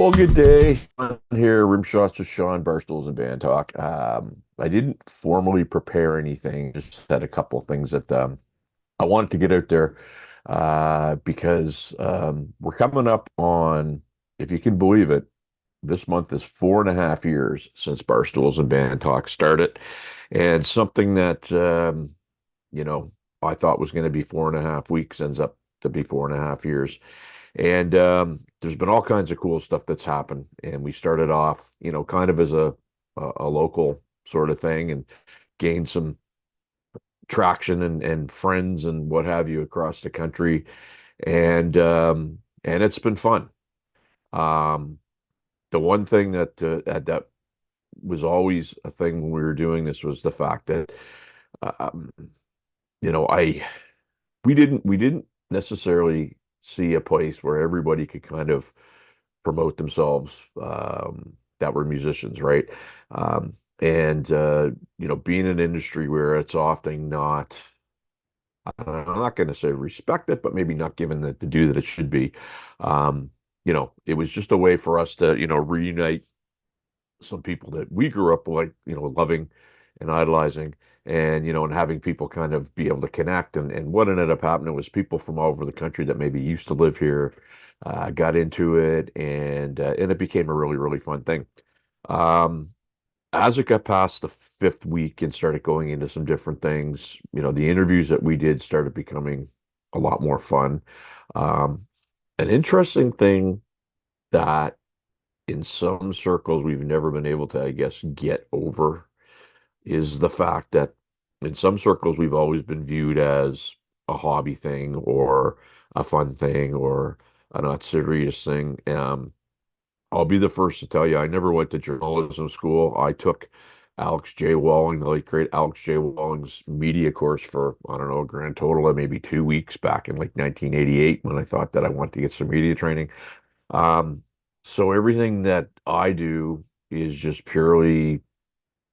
Well, good day. I'm here, Rimshots with Sean, Barstools, and Bandtalk. I didn't formally prepare anything, just had a couple of things that I wanted to get out there because we're coming up on, if you can believe it, this month is 4.5 years since Barstools and Bandtalk started. And something that, you know, I thought was going to be 4.5 weeks ends up to be 4.5 years. And there's been all kinds of cool stuff that's happened. And we started off, kind of as a local sort of thing and gained some traction and friends and what have you across the country. And it's been fun. Um, the one thing that was always a thing when we were doing this was the fact that um, I we didn't necessarily see a place where everybody could kind of promote themselves that were musicians, right? And being in an industry where it's often not, I'm not going to say respected, but maybe not given the due that it should be. Um, it was just a way for us to, reunite some people that we grew up like, loving and idolizing and having people kind of be able to connect. And what ended up happening was people from all over the country that maybe used to live here got into it and it became a really, really fun thing. Um, as it got past the fifth week and started going into some different things, the interviews that we did started becoming a lot more fun. Um, an interesting thing that in some circles we've never been able to, I guess, get over is the fact that in some circles we've always been viewed as a hobby thing or a fun thing or a not serious thing. I'll be the first to tell you, I never went to journalism school. I took Alex J. Walling, the late great Alex J. Walling's media course for, I don't know, a grand total of maybe 2 weeks back in like 1988 when I thought that I wanted to get some media training. Um, so everything that I do is just purely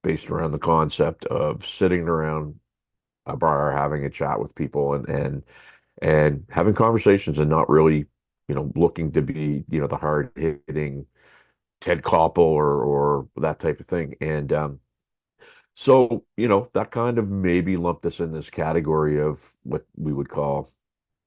based around the concept of sitting around a bar, having a chat with people and having conversations and not really, looking to be, the hard hitting Ted Koppel or that type of thing. And so, that kind of maybe lumped us in this category of what we would call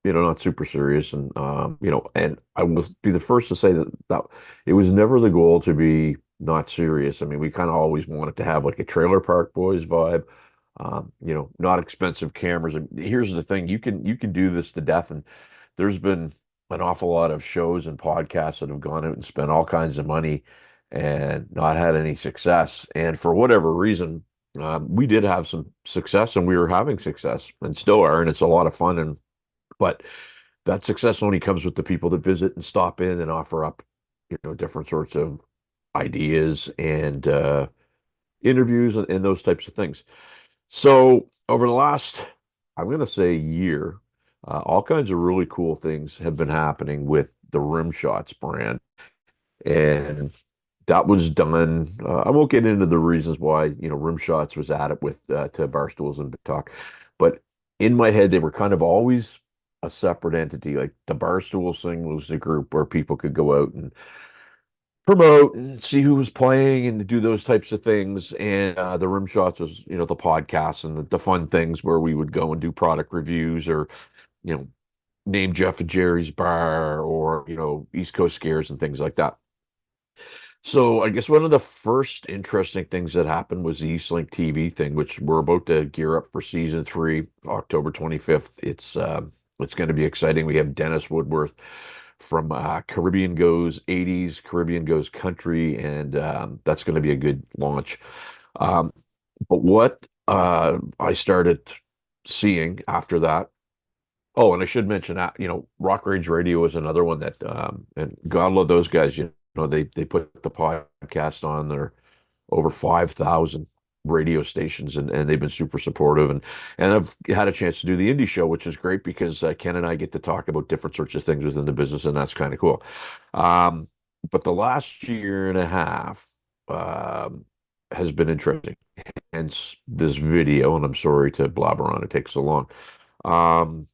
not super serious. And, and I will be the first to say that it was never the goal to be not serious. I mean, we kind of always wanted to have like a Trailer Park Boys vibe, not expensive cameras. And here's the thing, you can do this to death. And there's been an awful lot of shows and podcasts that have gone out and spent all kinds of money and not had any success. And for whatever reason, we did have some success and we were having success and still are. And it's a lot of fun. But that success only comes with the people that visit and stop in and offer up, different sorts of ideas and interviews and those types of things. So over the last, I'm going to say year, all kinds of really cool things have been happening with the Rimshots brand. And that was done. I won't get into the reasons why, Rimshots was at it with to Barstools and Talk, but in my head, they were kind of always a separate entity. Like the Barstools thing was the group where people could go out and promote and see who was playing and to do those types of things. And the Rimshots was, the podcast and the fun things where we would go and do product reviews or, you know, name Jeff and Jerry's bar or, East Coast scares and things like that. So I guess one of the first interesting things that happened was the Eastlink TV thing, which we're about to gear up for season three, October 25th. It's going to be exciting. We have Dennis Woodworth from Caribbean Goes 80s, Caribbean Goes Country, and that's going to be a good launch. But what I started seeing after that, oh, and I should mention that, Rock Rage Radio is another one that, and God love those guys, they put the podcast on their over 5,000 radio stations and they've been super supportive and I've had a chance to do the indie show, which is great because Ken and I get to talk about different sorts of things within the business and that's kind of cool. Um, but the last year and a half has been interesting. Hence this video, and I'm sorry to blabber on, it takes so long. Um,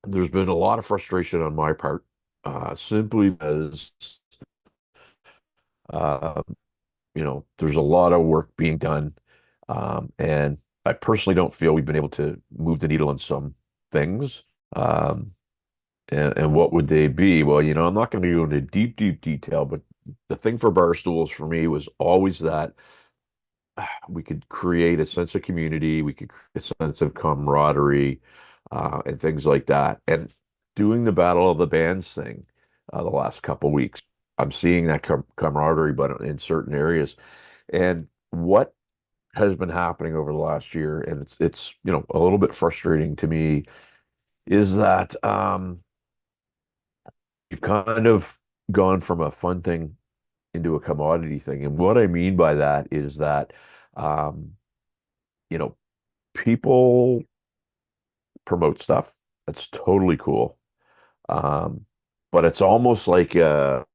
there's been a lot of frustration on my part, simply because Uh, there's a lot of work being done. And I personally don't feel we've been able to move the needle on some things. Um, and what would they be? Well, I'm not going to go into deep, deep detail, but the thing for Barstools for me was always that we could create a sense of community, we could create a sense of camaraderie, and things like that. And doing the Battle of the Bands thing, the last couple weeks, I'm seeing that camaraderie, but in certain areas. And what has been happening over the last year, and it's a little bit frustrating to me, is that you've kind of gone from a fun thing into a commodity thing. And what I mean by that is that um, you know, people promote stuff. That's totally cool. Um, but it's almost like a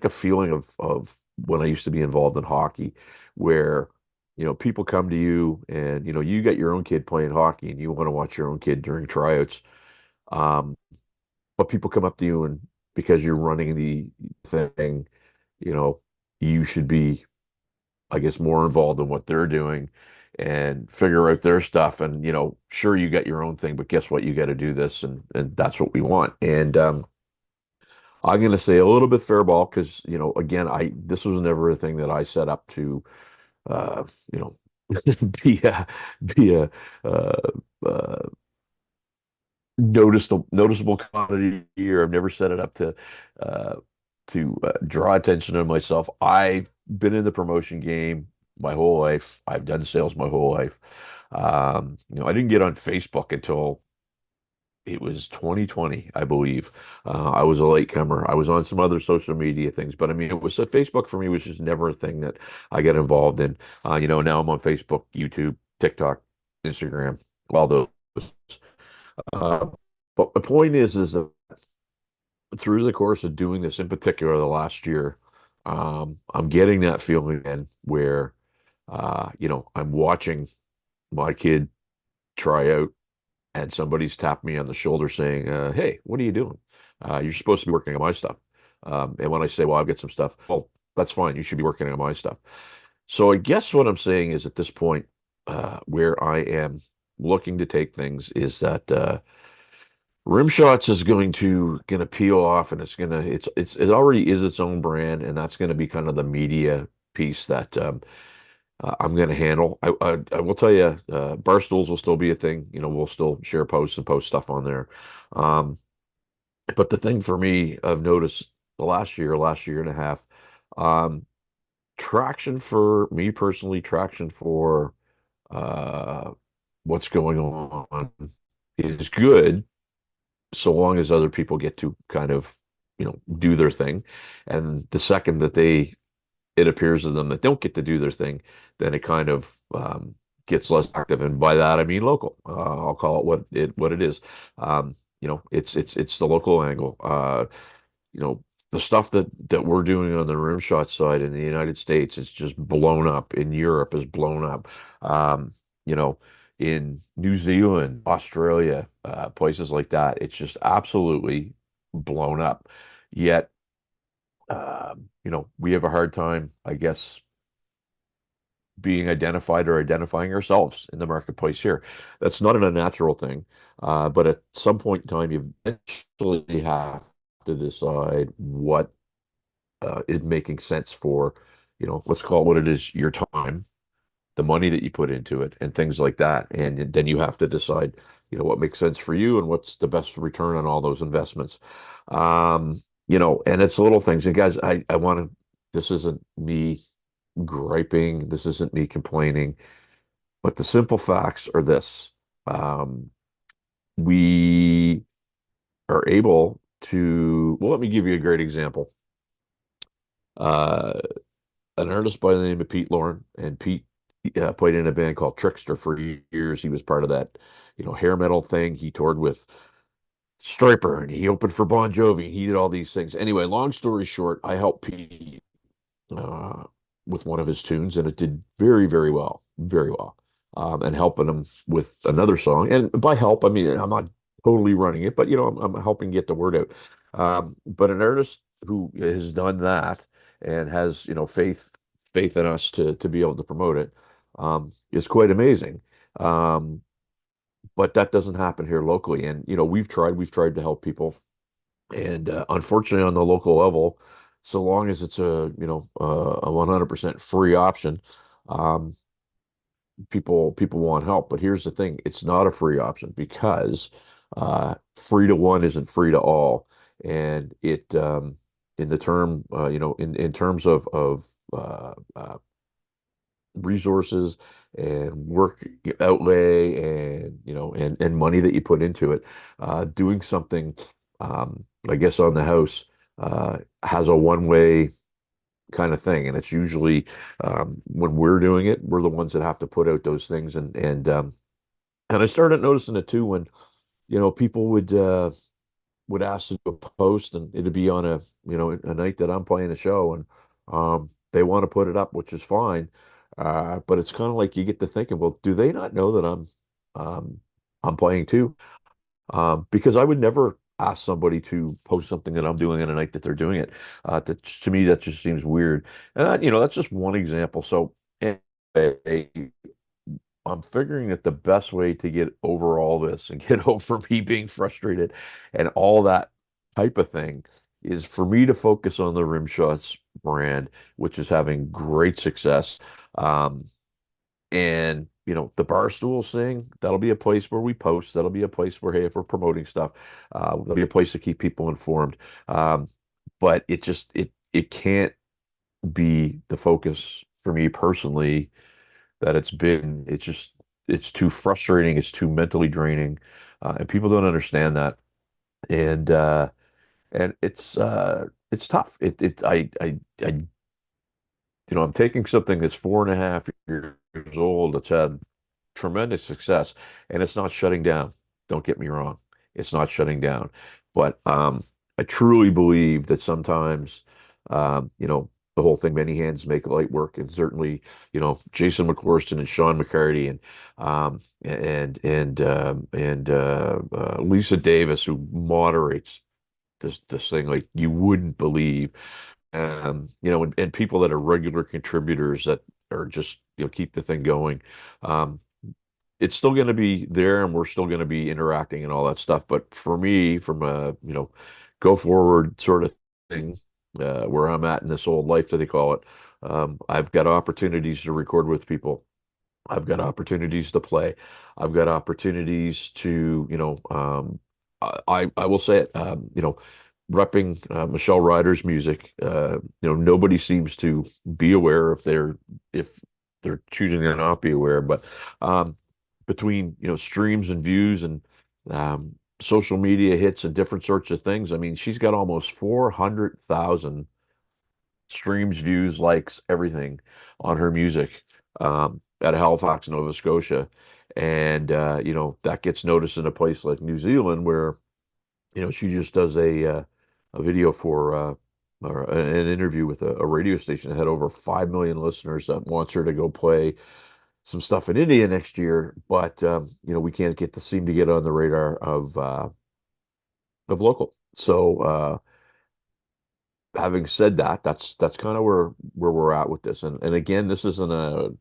feeling of when I used to be involved in hockey, where people come to you and you got your own kid playing hockey and you want to watch your own kid during tryouts. Um, but people come up to you and because you're running the thing, you know, you should be, I guess, more involved in what they're doing and figure out their stuff. And, sure, you got your own thing, but guess what? You got to do this, and that's what we want. And I'm going to say a little bit fair ball because, again, I this was never a thing that I set up to, uh, you know, be a uh, uh, noticeable commodity here. I've never set it up uh, to draw attention to myself. I've been in the promotion game my whole life. I've done sales my whole life. I didn't get on Facebook until it was 2020, I believe. I was a latecomer. I was on some other social media things, but I mean, it was Facebook for me was just never a thing that I got involved in. Now I'm on Facebook, YouTube, TikTok, Instagram, all those. Uh, but the point is that through the course of doing this, in particular, the last year, I'm getting that feeling again where, I'm watching my kid try out, and somebody's tapped me on the shoulder saying, "Hey, what are you doing? You're supposed to be working on my stuff." And when I say, "Well, I've got some stuff," well, that's fine. You should be working on my stuff. So I guess what I'm saying is at this point, where I am looking to take things is that. Rimshots is going to peel off, and it already is its own brand, and that's going to be kind of the media piece that I'm going to handle. I will tell you, Barstools will still be a thing. We'll still share posts and post stuff on there. Um, but the thing for me, I've noticed the last year and a half, um, traction for me personally, traction for uh, what's going on is good so long as other people get to kind of, do their thing. And the second that it appears to them that don't get to do their thing, then it kind of gets less active. And by that, I mean local. I'll call it what it is. It's the local angle. You know, the stuff that we're doing on the rim shot side in the United States is just blown up. In Europe is blown up. Um, you know, in New Zealand, Australia, places like that, it's just absolutely blown up. Yet, we have a hard time, I guess, being identified or identifying ourselves in the marketplace here. That's not an unnatural thing, but at some point in time, you eventually have to decide what is making sense for, let's call it what it is, your time, the money that you put into it, and things like that. And then you have to decide, what makes sense for you and what's the best return on all those investments. And it's little things. And guys, I want to, this isn't me griping, this isn't me complaining, but the simple facts are this. Um, we are able to, well, let me give you a great example. Uh, an artist by the name of Pete Lauren, and Pete played in a band called Trickster for years. He was part of that, hair metal thing. He toured with Striper and he opened for Bon Jovi. He did all these things. Anyway, long story short, I helped Pete uh, with one of his tunes, and it did very, very well, very well. And helping him with another song. And by help, I mean, I'm not totally running it, but I'm helping get the word out. But an artist who has done that and has, faith in us to be able to promote it, is quite amazing. Um, but that doesn't happen here locally. And, we've tried to help people. And unfortunately, on the local level, so long as it's a 100% free option, um, people want help. But here's the thing: it's not a free option because free to one isn't free to all, and in the term, in terms of resources and work outlay, and and money that you put into it, doing something, I guess, on the house has a one-way kind of thing. And it's usually, when we're doing it, we're the ones that have to put out those things. And I started noticing it too when, people would ask to do a post, and it'd be on a night that I'm playing a show, and they want to put it up, which is fine. But it's kind of like you get to thinking, well, do they not know that um, I'm playing too? Because I would never ask somebody to post something that I'm doing on a night that they're doing it. To me, that just seems weird. And that's just one example. So anyway, I'm figuring that the best way to get over all this and get over me being frustrated and all that type of thing is for me to focus on the Rimshots brand, which is having great success. Um, and the Barstools thing, that'll be a place where we post. That'll be a place where, hey, if we're promoting stuff, there'll be a place to keep people informed. But it can't be the focus for me personally that it's been. It's too frustrating. It's too mentally draining, and people don't understand that. And it's tough. I I'm taking something that's 4.5 years old, that's had tremendous success, and it's not shutting down. Don't get me wrong. It's not shutting down. But I truly believe that sometimes, the whole thing, many hands make light work. And certainly, Jason McCorston and Sean McCarty and Lisa Davis, who moderates this thing like you wouldn't believe. And people that are regular contributors that are just, keep the thing going. Um, it's still going to be there, and we're still going to be interacting and all that stuff. But for me, from a, go forward sort of thing, where I'm at in this old life that they call it, I've got opportunities to record with people. I've got opportunities to play. I've got opportunities to, I will say it, repping Michelle Ryder's music. Nobody seems to be aware if they're choosing to not be aware, but between streams and views and social media hits and different sorts of things, I mean, she's got almost 400,000 streams, views, likes, everything on her music, out of Halifax, Nova Scotia. And that gets noticed in a place like New Zealand, where she just does a video for or an interview with a radio station that had over 5 million listeners, that wants her to go play some stuff in India next year. But we can't seem to get on the radar of local. So having said that, that's kind of where we're at with this. And again, this isn't a,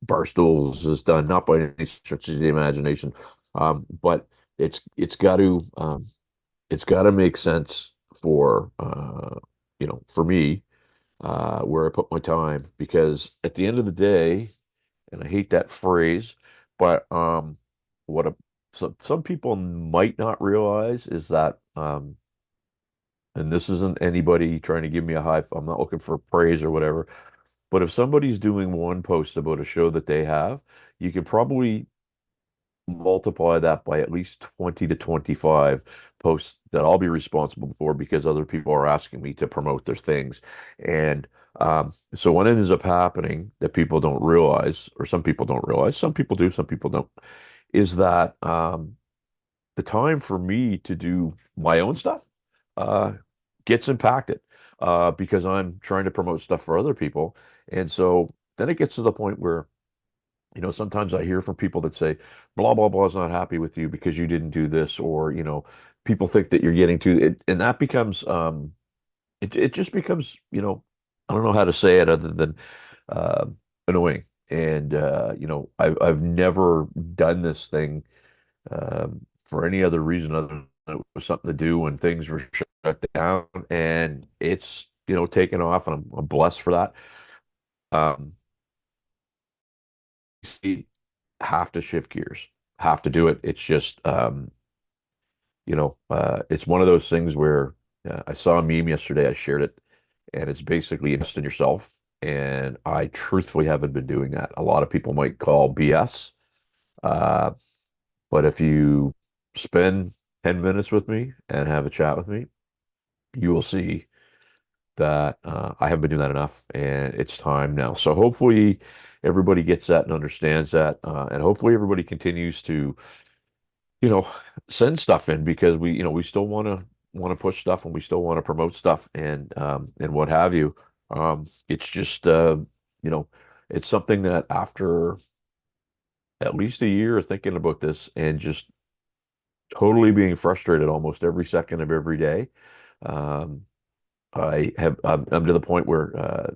Barstools is done not by any stretch of the imagination, but it's got to make sense for for me, where I put my time. Because at the end of the day, and I hate that phrase, but what a some people might not realize is that, and this isn't anybody trying to give me a high, I'm not looking for praise or whatever, but if somebody's doing one post about a show that they have, you could probably multiply that by at least 20 to 25 posts that I'll be responsible for, because other people are asking me to promote their things. And so what ends up happening that people don't realize, or some people don't realize, some people do, some people don't, is that the time for me to do my own stuff uh, gets impacted, because I'm trying to promote stuff for other people. And so then it gets to the point where, sometimes I hear from people that say, blah, blah, blah is not happy with you because you didn't do this, or, people think that you're getting to it. And that becomes, it just becomes, I don't know how to say it other than uh, annoying. And I've never done this thing for any other reason other than it was something to do when things were shut down, and it's taken off, and I'm blessed for that. Um, you have to shift gears, have to do it. It's just it's one of those things where I saw a meme yesterday. I shared it, and it's basically invest in yourself. And I truthfully haven't been doing that. A lot of people might call BS, uh, but if you spend 10 minutes with me and have a chat with me, you will see that I haven't been doing that enough, and it's time now. So hopefully everybody gets that and understands that, and hopefully everybody continues to you know, send stuff in because we still want to push stuff and we still want to promote stuff and what have you. It's just you know, it's something that after at least a year of thinking about this and just totally being frustrated almost every second of every day, um, I'm to the point where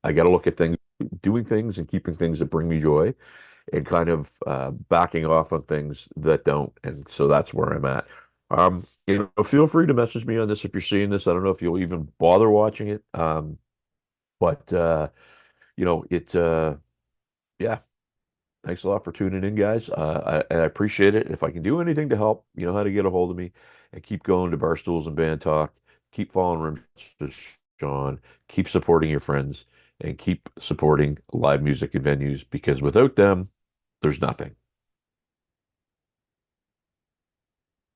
I got to look at things, doing things and keeping things that bring me joy and kind of backing off on things that don't. And so that's where I'm at. Feel free to message me on this if you're seeing this. I don't know if you'll even bother watching it. But it yeah, thanks a lot for tuning in, guys. I appreciate it. If I can do anything to help, you know how to get a hold of me, and keep going to Barstools and Bandtalk. Keep following Rimshots, Sean. Keep supporting your friends and keep supporting live music and venues because without them, there's nothing.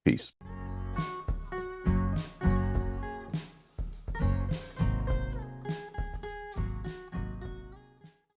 Peace.